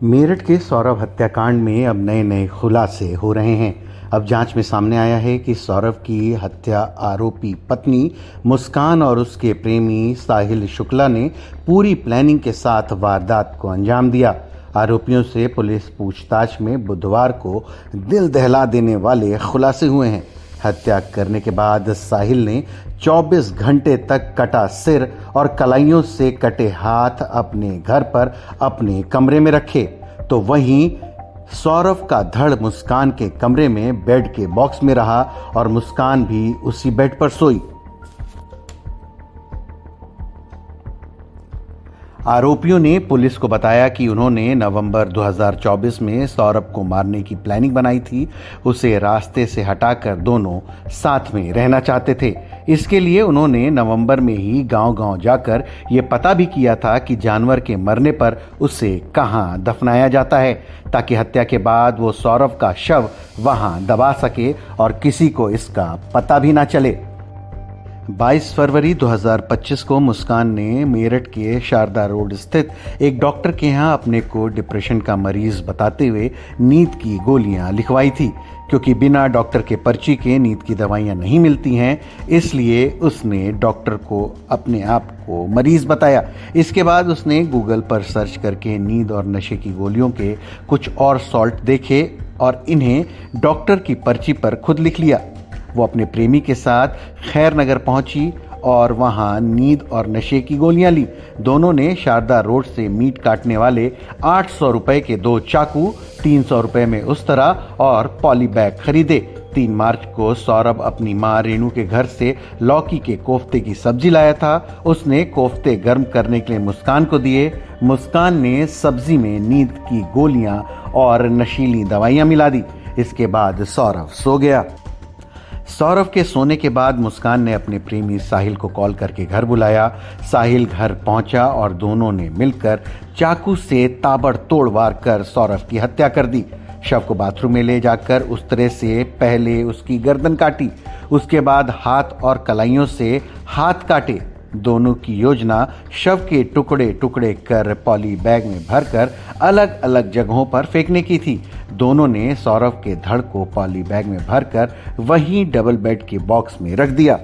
मेरठ के सौरभ हत्याकांड में अब नए नए खुलासे हो रहे हैं। अब जांच में सामने आया है कि सौरभ की हत्या आरोपी पत्नी मुस्कान और उसके प्रेमी साहिल शुक्ला ने पूरी प्लानिंग के साथ वारदात को अंजाम दिया। आरोपियों से पुलिस पूछताछ में बुधवार को दिल दहला देने वाले खुलासे हुए हैं। हत्या करने के बाद साहिल ने 24 घंटे तक कटा सिर और कलाइयों से कटे हाथ अपने घर पर अपने कमरे में रखे, तो वहीं सौरभ का धड़ मुस्कान के कमरे में बेड के बॉक्स में रहा और मुस्कान भी उसी बेड पर सोई। आरोपियों ने पुलिस को बताया कि उन्होंने नवंबर 2024 में सौरभ को मारने की प्लानिंग बनाई थी। उसे रास्ते से हटाकर दोनों साथ में रहना चाहते थे। इसके लिए उन्होंने नवंबर में ही गांव-गांव जाकर ये पता भी किया था कि जानवर के मरने पर उसे कहां दफनाया जाता है, ताकि हत्या के बाद वो सौरभ का शव वहां दबा सके और किसी को इसका पता भी ना चले। 22 फरवरी 2025 को मुस्कान ने मेरठ के शारदा रोड स्थित एक डॉक्टर के यहाँ अपने को डिप्रेशन का मरीज बताते हुए नींद की गोलियां लिखवाई थी। क्योंकि बिना डॉक्टर के पर्ची के नींद की दवाइयां नहीं मिलती हैं, इसलिए उसने डॉक्टर को अपने आप को मरीज बताया। इसके बाद उसने गूगल पर सर्च करके नींद और नशे की गोलियों के कुछ और सॉल्ट देखे और इन्हें डॉक्टर की पर्ची पर खुद लिख लिया। वो अपने प्रेमी के साथ खैर नगर पहुंची और वहां नींद और नशे की गोलियां ली। दोनों ने शारदा रोड से मीट काटने वाले 800 रुपए के 2 चाकू, 300 रुपए में उस तरह और पॉली बैग खरीदे। 3 मार्च को सौरभ अपनी मां रेणु के घर से लौकी के कोफ्ते की सब्जी लाया था। उसने कोफ्ते गर्म करने के लिए मुस्कान को दिए। मुस्कान ने सब्जी में नींद की गोलियां और नशीली दवाइयां मिला दी। इसके बाद सौरभ सो गया। सौरभ के सोने के बाद मुस्कान ने अपने प्रेमी साहिल को कॉल करके घर बुलाया। साहिल घर पहुंचा और दोनों ने मिलकर चाकू से ताबड़तोड़ वार कर सौरभ की हत्या कर दी। शव को बाथरूम में ले जाकर उस तरह से पहले उसकी गर्दन काटी, उसके बाद हाथ और कलाइयों से हाथ काटे। दोनों की योजना शव के टुकड़े टुकड़े कर पॉली बैग में भरकर अलग अलग जगहों पर फेंकने की थी। दोनों ने सौरभ के धड़ को पॉली बैग में भरकर वहीं डबल बेड के बॉक्स में रख दिया।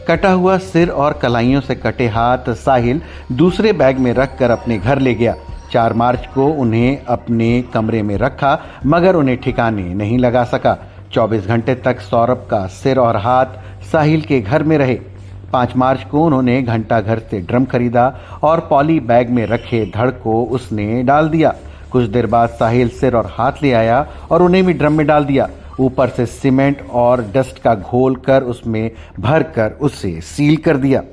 कटा हुआ सिर और कलाइयों से कटे हाथ साहिल दूसरे बैग में रखकर अपने घर ले गया। 4 मार्च को उन्हें अपने कमरे में रखा, मगर उन्हें ठिकाने नहीं लगा सका। 24 घंटे तक सौरभ का सिर और हाथ साहिल के घर में रहे। 5 मार्च को उन्होंने घंटा घर से ड्रम खरीदा और पॉली बैग में रखे धड़ को उसने डाल दिया। कुछ देर बाद साहिल सिर और हाथ ले आया और उन्हें भी ड्रम में डाल दिया। ऊपर से सीमेंट और डस्ट का घोल कर उसमें भरकर उसे सील कर दिया।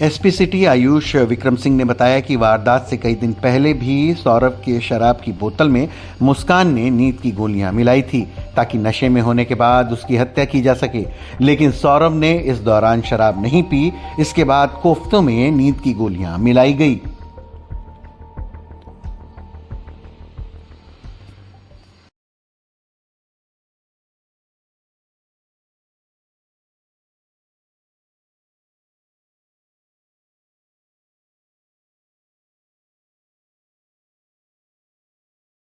एसपी सिटी आयुष विक्रम सिंह ने बताया कि वारदात से कई दिन पहले भी सौरभ के शराब की बोतल में मुस्कान ने नींद की गोलियां मिलाई थी, ताकि नशे में होने के बाद उसकी हत्या की जा सके। लेकिन सौरभ ने इस दौरान शराब नहीं पी। इसके बाद कोफ्तों में नींद की गोलियां मिलाई गई।